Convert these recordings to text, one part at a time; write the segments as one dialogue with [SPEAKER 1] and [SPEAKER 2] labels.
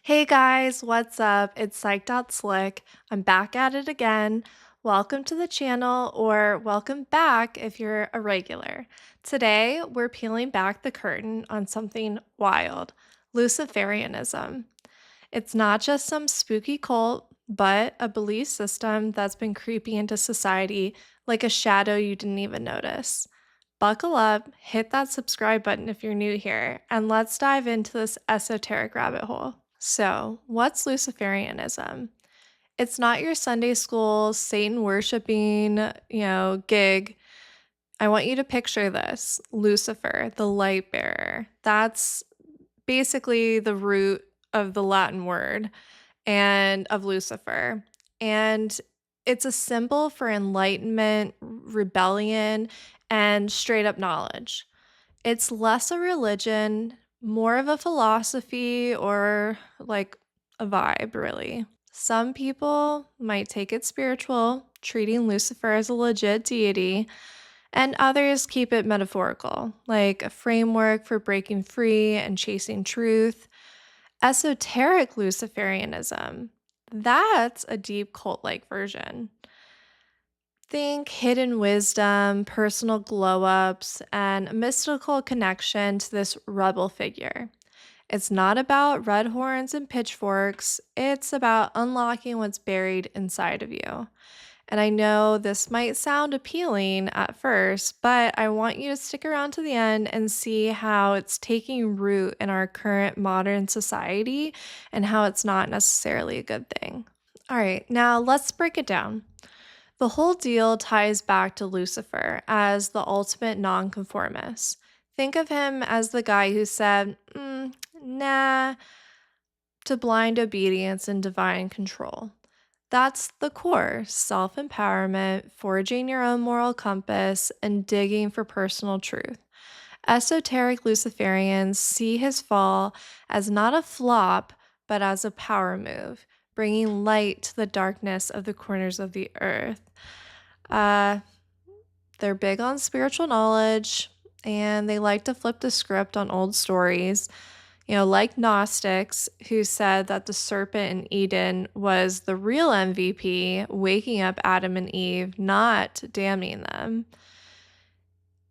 [SPEAKER 1] Hey guys, what's up? It's Psych.Slick. I'm back at it again. Welcome to the channel, or welcome back if you're a regular. Today, we're peeling back the curtain on something wild: Luciferianism. It's not just some spooky cult, but a belief system that's been creeping into society like a shadow you didn't even notice. Buckle up, hit that subscribe button if you're new here, and let's dive into this esoteric rabbit hole. So, what's Luciferianism? It's not your Sunday school Satan worshiping, gig. I want you to picture this: Lucifer, the light bearer. That's basically the root of the Latin word and of Lucifer. And it's a symbol for enlightenment, rebellion, and straight up knowledge. It's less a religion, more of a philosophy or like a vibe, really. Some people might take it spiritual, treating Lucifer as a legit deity, and others keep it metaphorical, like a framework for breaking free and chasing truth. Esoteric Luciferianism, that's a deep cult like version. Think hidden wisdom, personal glow ups, and a mystical connection to this rebel figure. It's not about red horns and pitchforks, it's about unlocking what's buried inside of you. And I know this might sound appealing at first, but I want you to stick around to the end and see how it's taking root in our current modern society and how it's not necessarily a good thing. All right, now let's break it down. The whole deal ties back to Lucifer as the ultimate nonconformist. Think of him as the guy who said, nah, to blind obedience and divine control. That's the core: self empowerment, forging your own moral compass, and digging for personal truth. Esoteric Luciferians see his fall as not a flop, but as a power move, bringing light to the darkness of the corners of the earth. Uh, they're big on spiritual knowledge, and they like to flip the script on old stories, like Gnostics, who said that the serpent in Eden was the real MVP, waking up Adam and Eve, not damning them.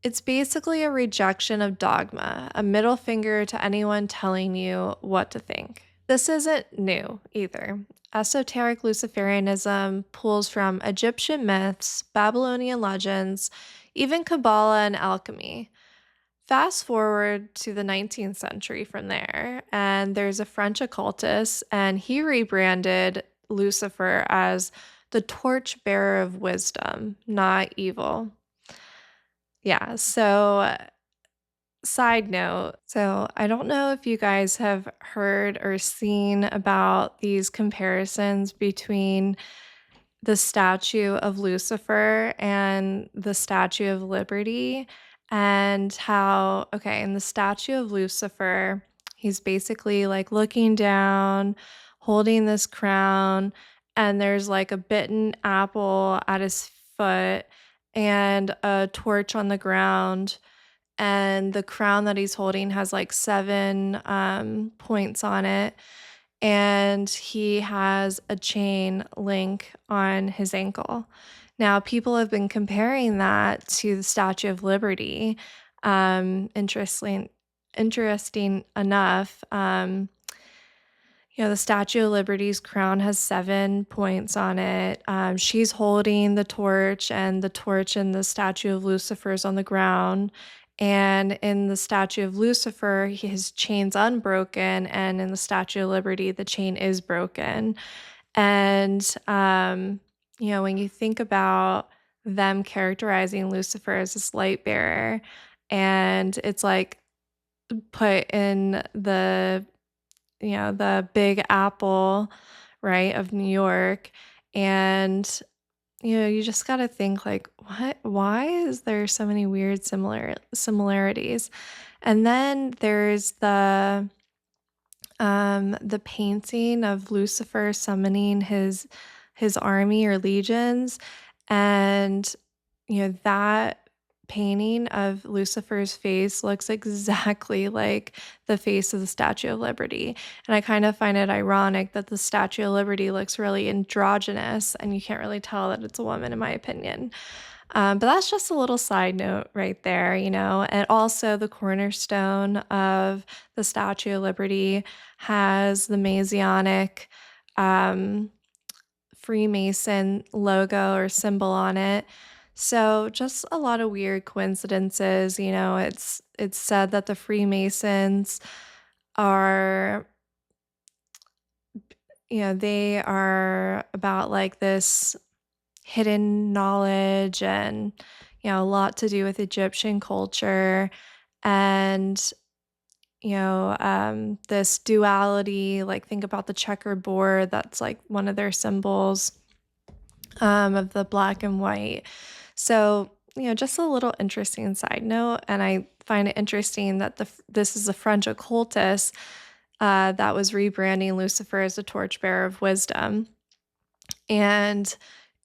[SPEAKER 1] It's basically a rejection of dogma, a middle finger to anyone telling you what to think. This isn't new either. Esoteric Luciferianism pulls from Egyptian myths, Babylonian legends, even Kabbalah and alchemy. Fast forward to the 19th century from there, and there's a French occultist, and he rebranded Lucifer as the torchbearer of wisdom, not evil. Yeah, so side note, so I don't know if you guys have heard or seen about these comparisons between the statue of Lucifer and the Statue of Liberty, and how, okay, in the Statue of Lucifer, he's basically like looking down, holding this crown, and there's like a bitten apple at his foot and a torch on the ground. And the crown that he's holding has like seven points on it, and he has a chain link on his ankle. Now, people have been comparing that to the Statue of Liberty. Interesting enough, the Statue of Liberty's crown has 7 points on it. She's holding the torch, and the torch in the Statue of Lucifer is on the ground. And in the Statue of Lucifer, his chain's unbroken, and in the Statue of Liberty, the chain is broken. And when you think about them characterizing Lucifer as this light bearer, and it's like put in the Big Apple, right, of New York, and you just got to think like, what? Why is there so many weird similarities? And then there's the painting of Lucifer summoning his army or legions, and that. painting of Lucifer's face looks exactly like the face of the Statue of Liberty. And I kind of find it ironic that the Statue of Liberty looks really androgynous and you can't really tell that it's a woman, in my opinion. But that's just a little side note right there, you know. And also, the cornerstone of the Statue of Liberty has the Masonic um, Freemason logo or symbol on it. So just a lot of weird coincidences, you know, it's said that the Freemasons are, you know, they are about like this hidden knowledge and, you know, a lot to do with Egyptian culture and, this duality, like think about the checkered board, that's like one of their symbols of the black and white. So, you know, just a little interesting side note. And I find it interesting that this is a French occultist that was rebranding Lucifer as the torchbearer of wisdom. And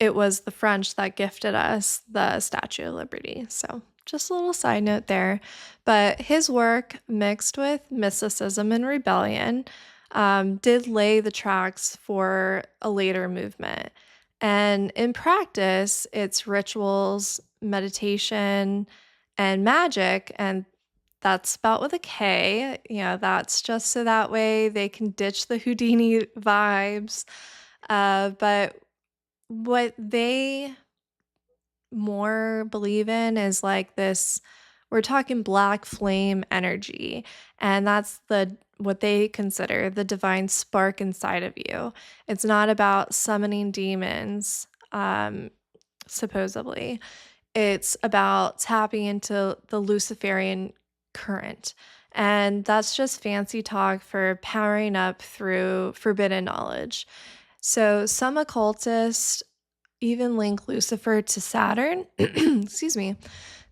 [SPEAKER 1] it was the French that gifted us the Statue of Liberty. So, just a little side note there. But his work, mixed with mysticism and rebellion, did lay the tracks for a later movement. And in practice, it's rituals, meditation, and magic. And that's spelled with a K. You know, that's just so that way they can ditch the Houdini vibes. But what they more believe in is like this, we're talking black flame energy, and that's the what they consider the divine spark inside of you. It's not about summoning demons, supposedly. It's about tapping into the Luciferian current. And that's just fancy talk for powering up through forbidden knowledge. So some occultists even link Lucifer to Saturn, excuse me,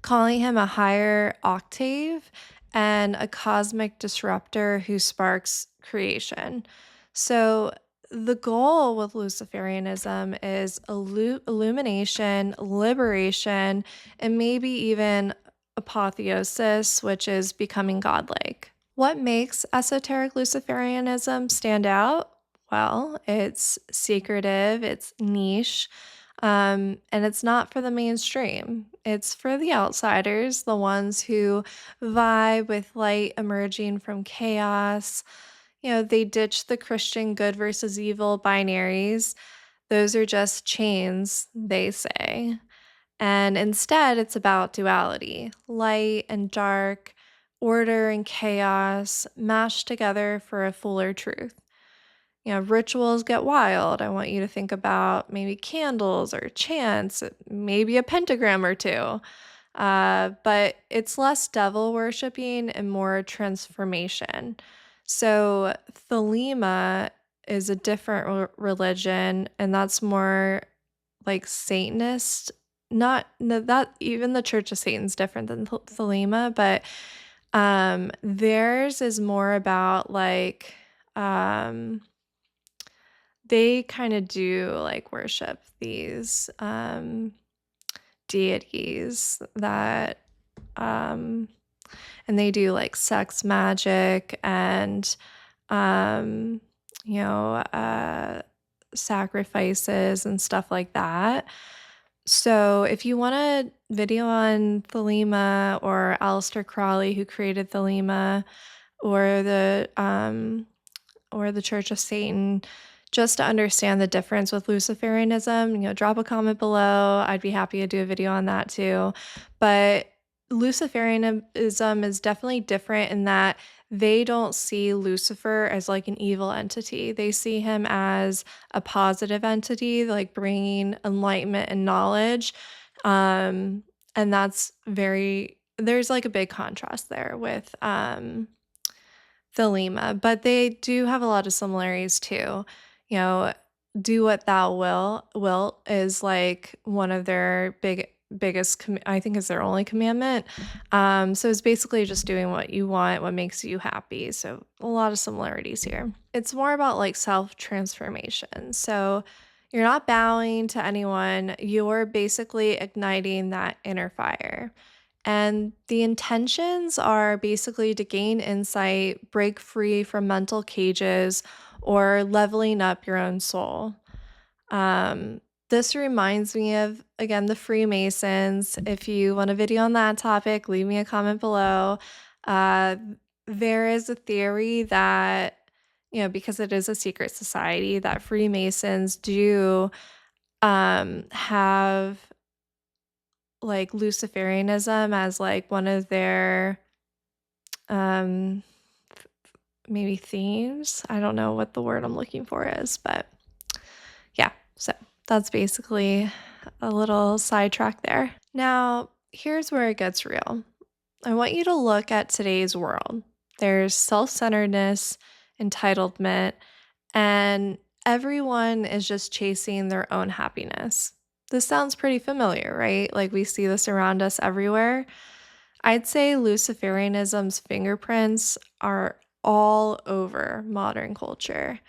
[SPEAKER 1] calling him a higher octave and a cosmic disruptor who sparks creation. So the goal with Luciferianism is illumination, liberation, and maybe even apotheosis, which is becoming godlike. What makes esoteric Luciferianism stand out? Well, it's secretive, it's niche, and it's not for the mainstream. It's for the outsiders, the ones who vibe with light emerging from chaos. You know, they ditch the Christian good versus evil binaries. Those are just chains, they say. And instead, it's about duality, light and dark, order and chaos mashed together for a fuller truth. You know, rituals get wild. I want you to think about maybe candles or chants, maybe a pentagram or two. But it's less devil worshiping and more transformation. So, Thelema is a different religion, and that's more like Satanist. Not no, that even the Church of Satan's different than Thelema, but theirs is more about like they kind of do like worship these deities that um and they do like sex magic and um you know sacrifices and stuff like that. So if you want a video on Thelema or Aleister Crowley who created Thelema or the Church of Satan, just to understand the difference with Luciferianism, you know, drop a comment below. I'd be happy to do a video on that too. But Luciferianism is definitely different in that they don't see Lucifer as like an evil entity. They see him as a positive entity, like bringing enlightenment and knowledge. And there's like a big contrast there with Thelema, but they do have a lot of similarities too. You know, do what thou will is like one of their biggest I think is their only commandment. So it's basically just doing what you want, what makes you happy. So a lot of similarities here. It's more about like self-transformation. So you're not bowing to anyone, you're basically igniting that inner fire. And the intentions are basically to gain insight, break free from mental cages, or leveling up your own soul. Um, this reminds me of, again, the Freemasons. If you want a video on that topic, leave me a comment below. Uh, there is a theory that, because it is a secret society, that Freemasons do have like Luciferianism as like one of their um maybe themes. I don't know what the word I'm looking for is, but yeah, so that's basically a little sidetrack there. Now, here's where it gets real. I want you to look at today's world. There's self centeredness, entitlement, and everyone is just chasing their own happiness. This sounds pretty familiar, right? Like we see this around us everywhere. I'd say Luciferianism's fingerprints are all over modern culture.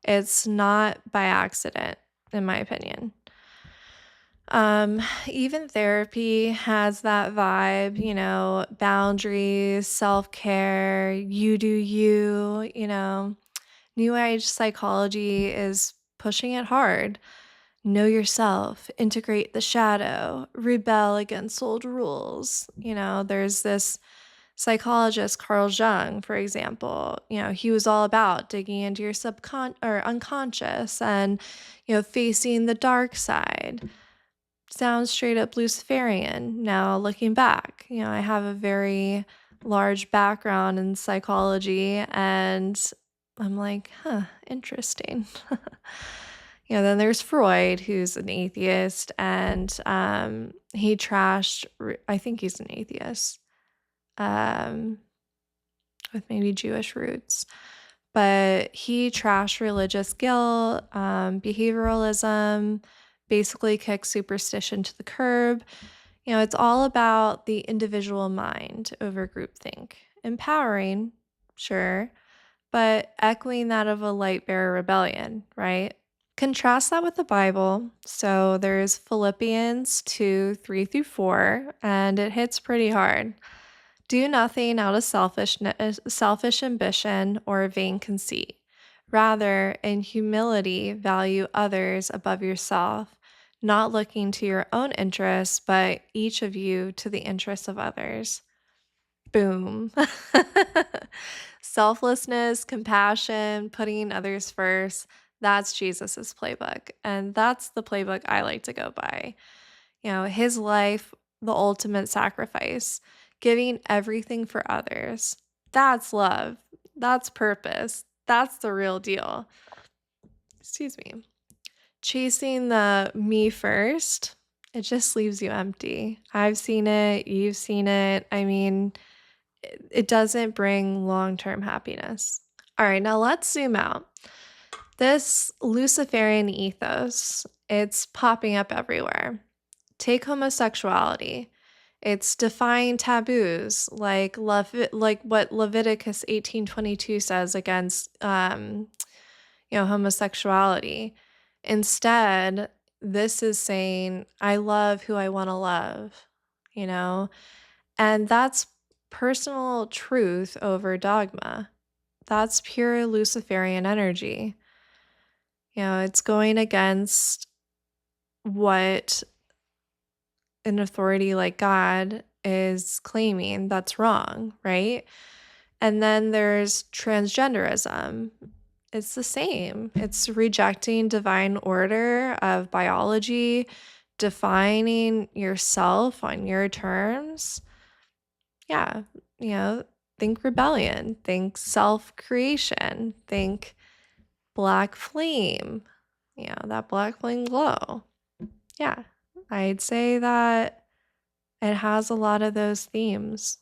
[SPEAKER 1] It's not by accident, in my opinion. Even therapy has that vibe, boundaries, self-care, you do you. New Age psychology is pushing it hard. Know yourself, integrate the shadow, rebel against old rules. There's this psychologist, Carl Jung, for example. He was all about digging into your or unconscious and, facing the dark side. Sounds straight up Luciferian. Now, looking back, I have a very large background in psychology, and I'm like, huh, interesting. Then there's Freud, who's an atheist, and he trashed, I think he's an atheist, um, with maybe Jewish roots. But he trashed religious guilt, behavioralism, basically kicked superstition to the curb. It's all about the individual mind over groupthink. Empowering, sure, but echoing that of a light bearer rebellion, right? Contrast that with the Bible. So there's Philippians 2 3 through 4, and it hits pretty hard. Do nothing out of selfish ambition or vain conceit. Rather, in humility, value others above yourself, not looking to your own interests, but each of you to the interests of others. Boom. Selflessness, compassion, putting others first. That's Jesus's playbook. And that's the playbook I like to go by. His life, the ultimate sacrifice, giving everything for others. That's love. That's purpose. That's the real deal. Excuse me. Chasing the me first, it just leaves you empty. I've seen it. You've seen it. I mean, it doesn't bring long-term happiness. All right, now let's zoom out. This Luciferian ethos, it's popping up everywhere. Take homosexuality. It's defying taboos like what Leviticus 18:22 says against homosexuality. Instead, this is saying I love who I want to love, you know? And that's personal truth over dogma. That's pure Luciferian energy. It's going against what an authority like God is claiming that's wrong, right? And then there's transgenderism. It's the same. It's rejecting divine order of biology, defining yourself on your terms. Yeah, you know, think rebellion, think self-creation, think black flame, that black flame glow. Yeah, I'd say that it has a lot of those themes.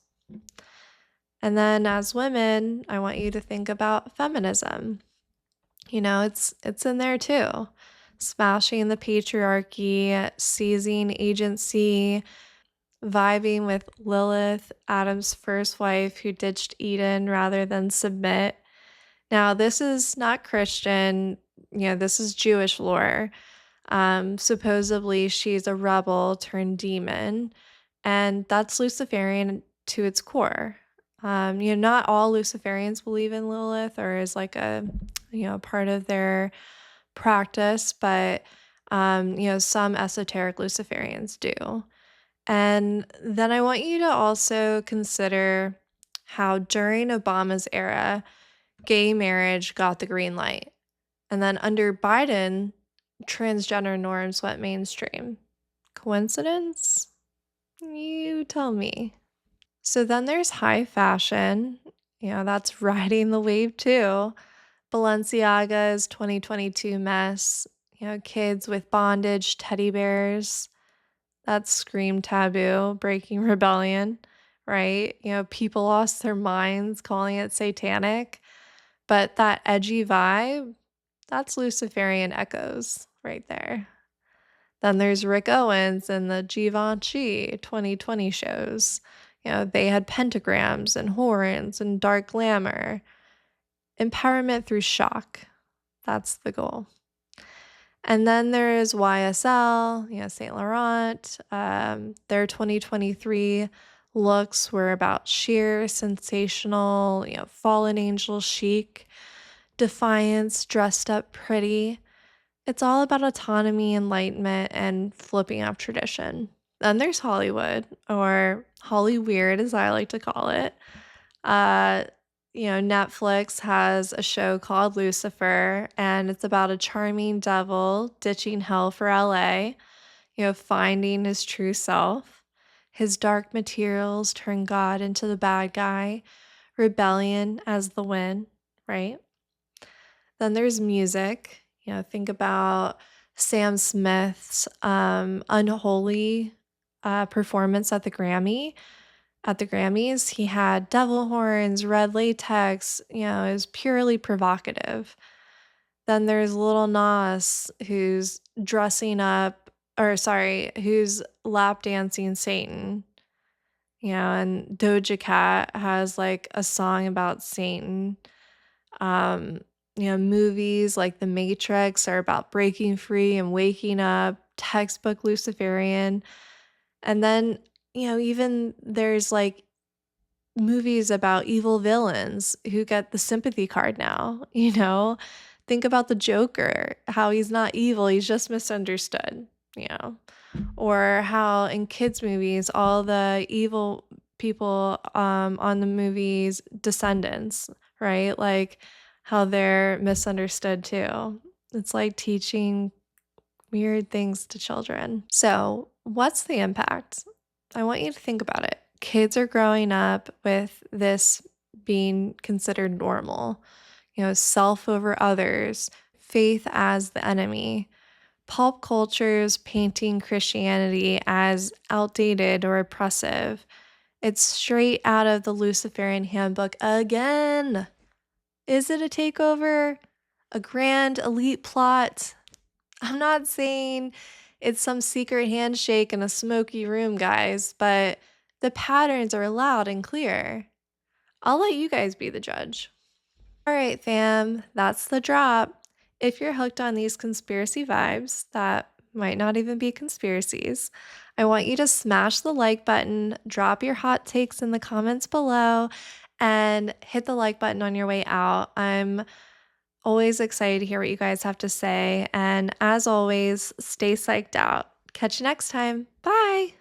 [SPEAKER 1] And then as women, I want you to think about feminism. It's in there too. Smashing the patriarchy, seizing agency, vibing with Lilith, Adam's first wife who ditched Eden rather than submit. Now, this is not Christian, this is Jewish lore. Supposedly she's a rebel turned demon. and that's Luciferian to its core. Not all Luciferians believe in Lilith or is like a, part of their practice, but some esoteric Luciferians do. And then I want you to also consider how during Obama's era, gay marriage got the green light. And then under Biden, transgender norms went mainstream. Coincidence? You tell me. So then there's high fashion. That's riding the wave too. Balenciaga's 2022 mess. Kids with bondage teddy bears. That's scream taboo, breaking rebellion, right? People lost their minds calling it satanic. But that edgy vibe, that's Luciferian echoes right there. Then there's Rick Owens and the Givenchy 2020 shows. They had pentagrams and horns and dark glamour. Empowerment through shock. That's the goal. And then there is YSL, Saint Laurent. Their 2023 looks were about sheer, sensational, fallen angel chic, defiance, dressed up pretty. It's all about autonomy, enlightenment, and flipping up tradition. Then there's Hollywood, or Holly Weird, as I like to call it. Uh, Netflix has a show called Lucifer, and it's about a charming devil ditching hell for LA, finding his true self. His dark materials turn God into the bad guy, rebellion as the win, right? Then there's music. Think about Sam Smith's Unholy performance at the Grammys. He had devil horns, red latex, it was purely provocative. Then there's Little Nas who's who's lap dancing Satan. And Doja Cat has like a song about Satan. Um, Movies like The Matrix are about breaking free and waking up, textbook Luciferian. And then, even there's like movies about evil villains who get the sympathy card now. Think about the Joker, how he's not evil, he's just misunderstood, you know. Or how in kids movies all the evil people on the movies Descendants, right? Like how they're misunderstood too. It's like teaching weird things to children. So, what's the impact? I want you to think about it. Kids are growing up with this being considered normal, self over others, faith as the enemy. Pop culture's painting Christianity as outdated or oppressive. It's straight out of the Luciferian handbook again. Is it a takeover? A grand elite plot? I'm not saying it's some secret handshake in a smoky room, guys, but the patterns are loud and clear. I'll let you guys be the judge. All right, fam, that's the drop. If you're hooked on these conspiracy vibes that might not even be conspiracies, I want you to smash the like button, drop your hot takes in the comments below, and hit the like button on your way out. I'm always excited to hear what you guys have to say. And as always, stay psyched out. Catch you next time. Bye.